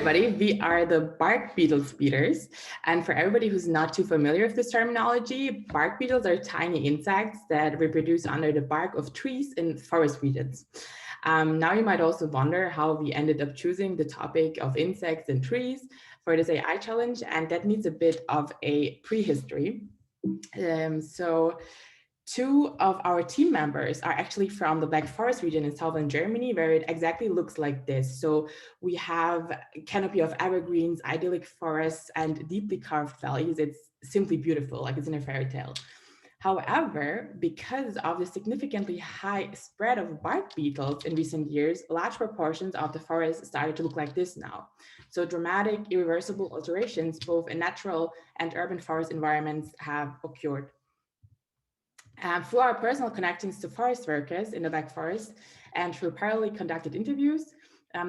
everybody, we are the Bark Beetles Beaters. And for everybody who's not too familiar with this terminology, bark beetles are tiny insects that reproduce under the bark of trees in forest regions. Now you might also wonder how we ended up choosing the topic of insects and trees for this AI challenge, and that needs a bit of a prehistory. So two of our team members are actually from the Black Forest region in southern Germany, where it exactly looks like this. So we have a canopy of evergreens, idyllic forests, and deeply carved valleys. It's simply beautiful, like it's in a fairy tale. However, because of the significantly high spread of bark beetles in recent years, large proportions of the forest started to look like this now. So dramatic, irreversible alterations, both in natural and urban forest environments, have occurred. Through our personal connections to forest workers in the Black Forest and through parallelly conducted interviews,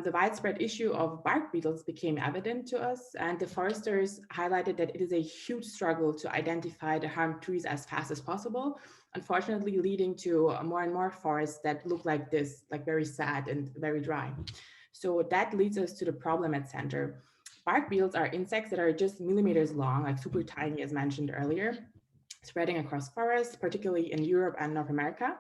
the widespread issue of bark beetles became evident to us, and the foresters highlighted that it is a huge struggle to identify the harmed trees as fast as possible, unfortunately leading to more and more forests that look like this, like very sad and very dry. So that leads us to the problem at center. Bark beetles are insects that are just millimeters long, like super tiny as mentioned earlier, spreading across forests, particularly in Europe and North America.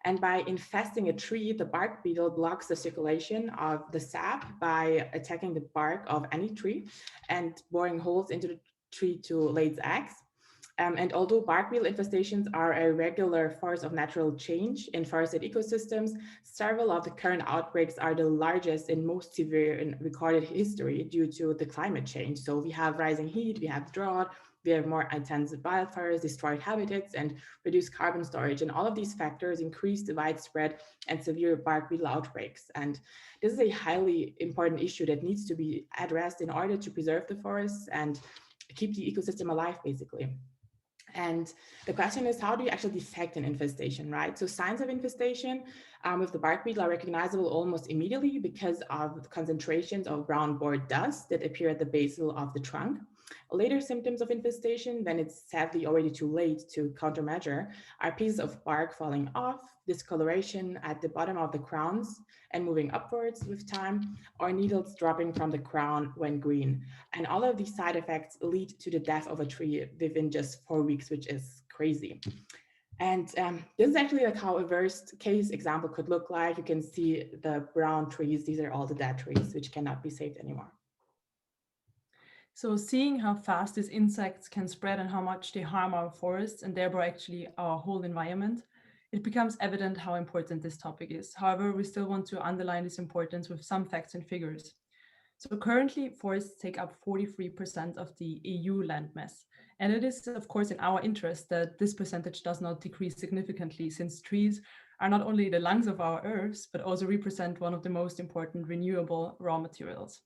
And by infesting a tree, the bark beetle blocks the circulation of the sap by attacking the bark of any tree and boring holes into the tree to lay its eggs. And although bark beetle infestations are a regular force of natural change in forested ecosystems, several of the current outbreaks are the largest and most severe in recorded history due to the climate change. So we have rising heat, we have drought, we have more intense wildfires, destroyed habitats, and reduced carbon storage. And all of these factors increase the widespread and severe bark beetle outbreaks. And this is a highly important issue that needs to be addressed in order to preserve the forests and keep the ecosystem alive, basically. And the question is, how do you actually detect an infestation, right? So signs of infestation with the bark beetle are recognizable almost immediately because of the concentrations of brown board dust that appear at the base of the trunk. Later symptoms of infestation, when it's sadly already too late to countermeasure, are pieces of bark falling off, discoloration at the bottom of the crowns and moving upwards with time, or needles dropping from the crown when green. And all of these side effects lead to the death of a tree within just 4 weeks, which is crazy. And this is actually like how a worst case example could look like. You can see the brown trees. These are all the dead trees, which cannot be saved anymore. So seeing how fast these insects can spread and how much they harm our forests and thereby actually our whole environment, it becomes evident how important this topic is. However, we still want to underline this importance with some facts and figures. So currently, forests take up 43% of the EU landmass. And it is, of course, in our interest that this percentage does not decrease significantly, since trees are not only the lungs of our earth, but also represent one of the most important renewable raw materials.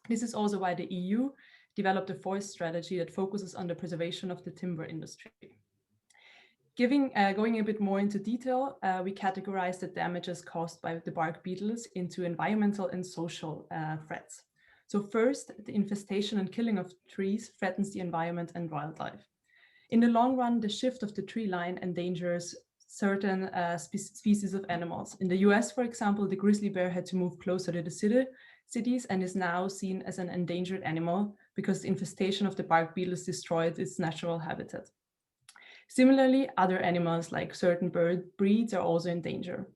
This is also why the EU developed a forest strategy that focuses on the preservation of the timber industry. Going a bit more into detail, we categorize the damages caused by the bark beetles into environmental and social threats. So first, the infestation and killing of trees threatens the environment and wildlife. In the long run, the shift of the tree line endangers certain species of animals. In the US, for example, the grizzly bear had to move closer to the cities and is now seen as an endangered animal because the infestation of the bark beetles destroyed its natural habitat. Similarly, other animals like certain bird breeds are also in danger.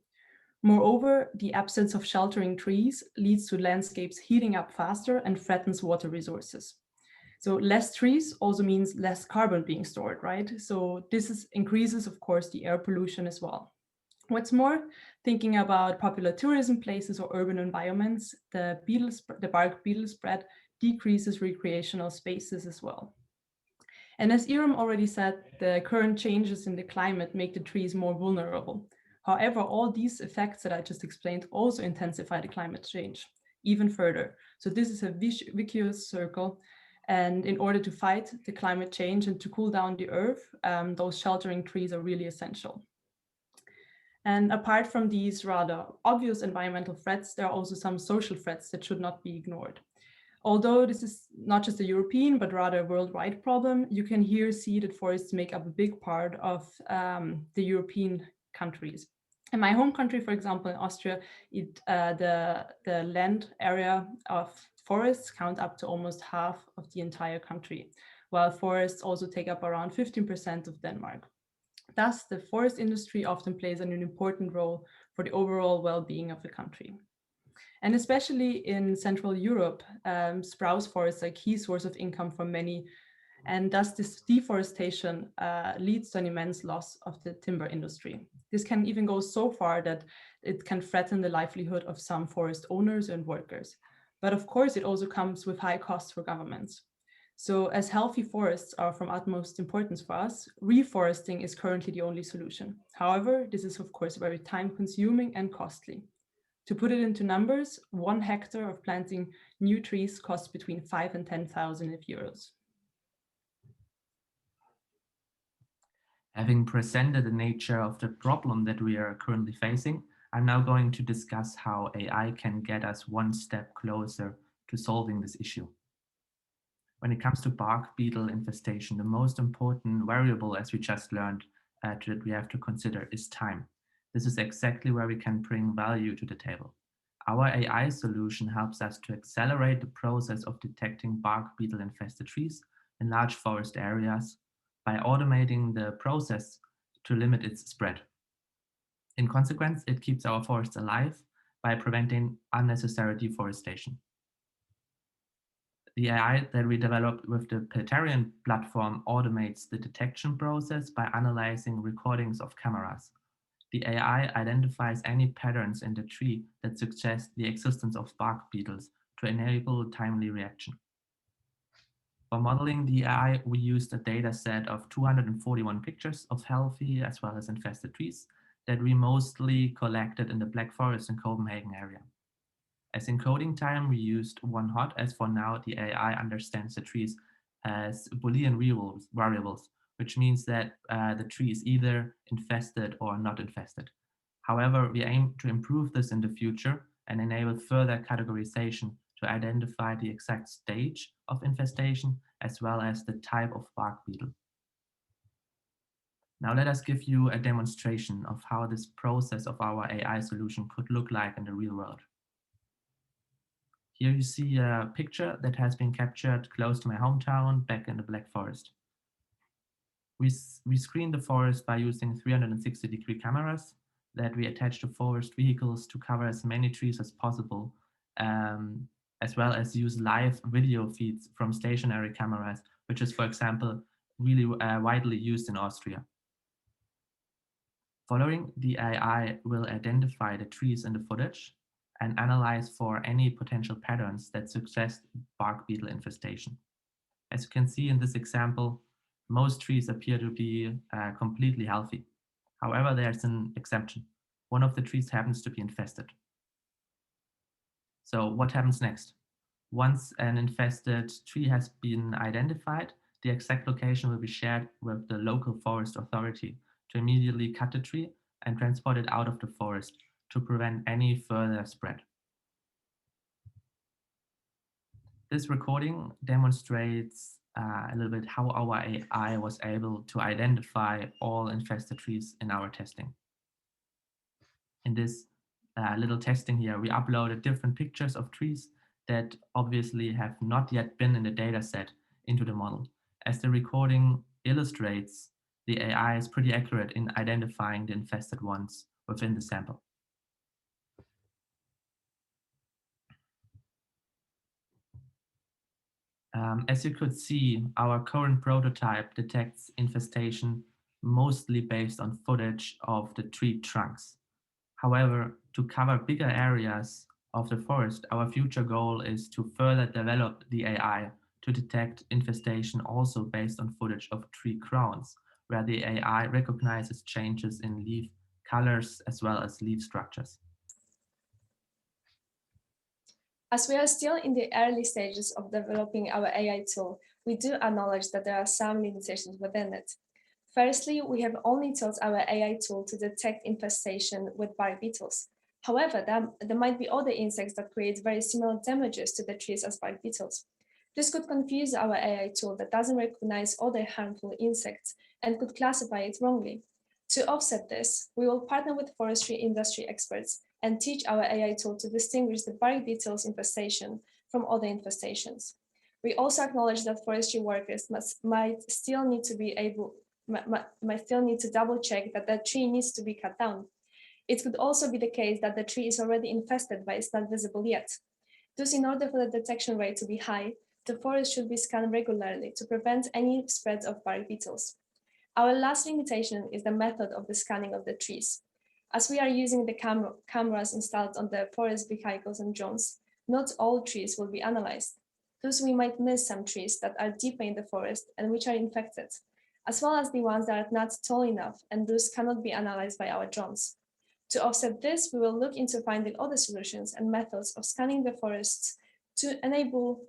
Moreover, the absence of sheltering trees leads to landscapes heating up faster and threatens water resources. So less trees also means less carbon being stored, right? So increases, of course, the air pollution as well. What's more, thinking about popular tourism places or urban environments, the bark beetle spread decreases recreational spaces as well. And as Iram already said, the current changes in the climate make the trees more vulnerable. However, all these effects that I just explained also intensify the climate change even further. So this is a vicious circle. And in order to fight the climate change and to cool down the earth, those sheltering trees are really essential. And apart from these rather obvious environmental threats, there are also some social threats that should not be ignored. Although this is not just a European, but rather a worldwide problem, you can here see that forests make up a big part of the European countries. In my home country, for example, in Austria, the land area of forests count up to almost half of the entire country, while forests also take up around 15% of Denmark. Thus, the forest industry often plays an important role for the overall well-being of the country. And especially in Central Europe, spruce forests are a key source of income for many, and thus this deforestation leads to an immense loss of the timber industry. This can even go so far that it can threaten the livelihood of some forest owners and workers. But of course, it also comes with high costs for governments. So as healthy forests are from utmost importance for us, reforesting is currently the only solution. However, this is of course very time-consuming and costly. To put it into numbers, 1 hectare of planting new trees costs between 5,000 and 10,000 euros. Having presented the nature of the problem that we are currently facing, I'm now going to discuss how AI can get us one step closer to solving this issue. When it comes to bark beetle infestation, the most important variable, as we just learned, that we have to consider is time. This is exactly where we can bring value to the table. Our AI solution helps us to accelerate the process of detecting bark beetle infested trees in large forest areas by automating the process to limit its spread. In consequence, it keeps our forests alive by preventing unnecessary deforestation. The AI that we developed with the Peltarian platform automates the detection process by analyzing recordings of cameras. The AI identifies any patterns in the tree that suggest the existence of bark beetles to enable timely reaction. For modeling the AI, we used a data set of 241 pictures of healthy as well as infested trees that we mostly collected in the Black Forest and Copenhagen area. As encoding time, we used 1 hot, as for now the AI understands the trees as Boolean variables, which means that the tree is either infested or not infested. However, we aim to improve this in the future and enable further categorization to identify the exact stage of infestation as well as the type of bark beetle. Now let us give you a demonstration of how this process of our AI solution could look like in the real world. Here you see a picture that has been captured close to my hometown back in the Black Forest. We screen the forest by using 360-degree cameras that we attach to forest vehicles to cover as many trees as possible, as well as use live video feeds from stationary cameras, which is, for example, really widely used in Austria. Following, the AI will identify the trees in the footage and analyze for any potential patterns that suggest bark beetle infestation. As you can see in this example, most trees appear to be completely healthy. However, there's an exception. One of the trees happens to be infested. So what happens next? Once an infested tree has been identified, the exact location will be shared with the local forest authority to immediately cut the tree and transport it out of the forest to prevent any further spread. This recording demonstrates a little bit how our AI was able to identify all infested trees in our testing. In this little testing here, we uploaded different pictures of trees that obviously have not yet been in the data set into the model. As the recording illustrates, the AI is pretty accurate in identifying the infested ones within the sample. As you could see, our current prototype detects infestation mostly based on footage of the tree trunks. However, to cover bigger areas of the forest, our future goal is to further develop the AI to detect infestation also based on footage of tree crowns, where the AI recognizes changes in leaf colors as well as leaf structures. As we are still in the early stages of developing our AI tool, we do acknowledge that there are some limitations within it. Firstly, we have only taught our AI tool to detect infestation with bark beetles. However, there might be other insects that create very similar damages to the trees as bark beetles. This could confuse our AI tool that doesn't recognize other harmful insects and could classify it wrongly. To offset this, we will partner with forestry industry experts and teach our AI tool to distinguish the bark beetles infestation from other infestations. We also acknowledge that forestry workers might still need to double check that the tree needs to be cut down. It could also be the case that the tree is already infested but it's not visible yet. Thus, in order for the detection rate to be high, the forest should be scanned regularly to prevent any spread of bark beetles. Our last limitation is the method of the scanning of the trees. As we are using the cameras installed on the forest vehicles and drones, not all trees will be analyzed. Thus, we might miss some trees that are deeper in the forest and which are infected, as well as the ones that are not tall enough and thus cannot be analyzed by our drones. To offset this, we will look into finding other solutions and methods of scanning the forests to enable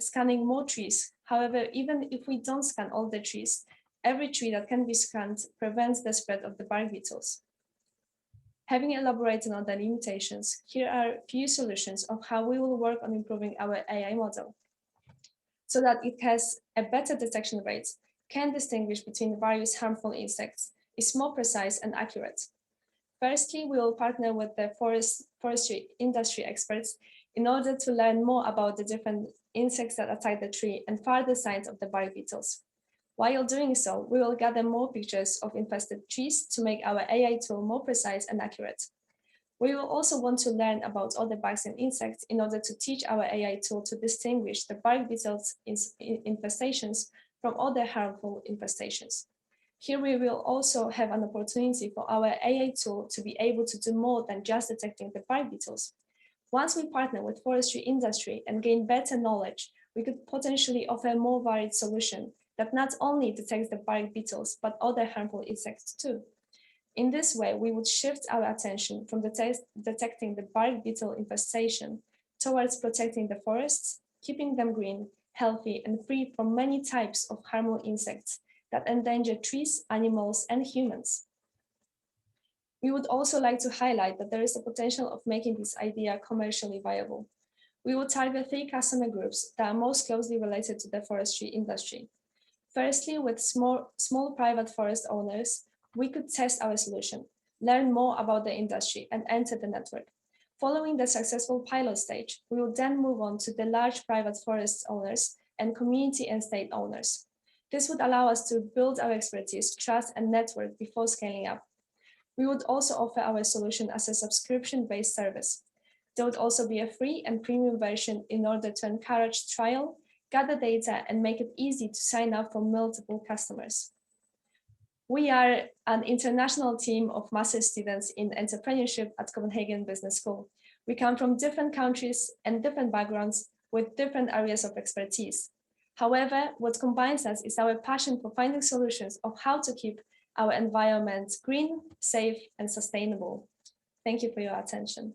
scanning more trees. However, even if we don't scan all the trees, every tree that can be scanned prevents the spread of the bark beetles. Having elaborated on the limitations, here are a few solutions of how we will work on improving our AI model so that it has a better detection rate, can distinguish between various harmful insects, is more precise and accurate. Firstly, we will partner with the forestry industry experts in order to learn more about the different insects that attack the tree and further signs of the bark beetles. While doing so, we will gather more pictures of infested trees to make our AI tool more precise and accurate. We will also want to learn about other bugs and insects in order to teach our AI tool to distinguish the bark beetles infestations from other harmful infestations. Here we will also have an opportunity for our AI tool to be able to do more than just detecting the bark beetles. Once we partner with forestry industry and gain better knowledge, we could potentially offer a more varied solution that not only detects the bark beetles, but other harmful insects too. In this way, we would shift our attention from detecting the bark beetle infestation towards protecting the forests, keeping them green, healthy, and free from many types of harmful insects that endanger trees, animals, and humans. We would also like to highlight that there is a potential of making this idea commercially viable. We will target 3 customer groups that are most closely related to the forestry industry. Firstly, with small private forest owners, we could test our solution, learn more about the industry, and enter the network. Following the successful pilot stage, we will then move on to the large private forest owners and community and state owners. This would allow us to build our expertise, trust, and network before scaling up. We would also offer our solution as a subscription-based service. There would also be a free and premium version in order to encourage trial, gather data, and make it easy to sign up for multiple customers. We are an international team of master's students in entrepreneurship at Copenhagen Business School. We come from different countries and different backgrounds with different areas of expertise. However, what combines us is our passion for finding solutions of how to keep our environment green, safe, and sustainable. Thank you for your attention.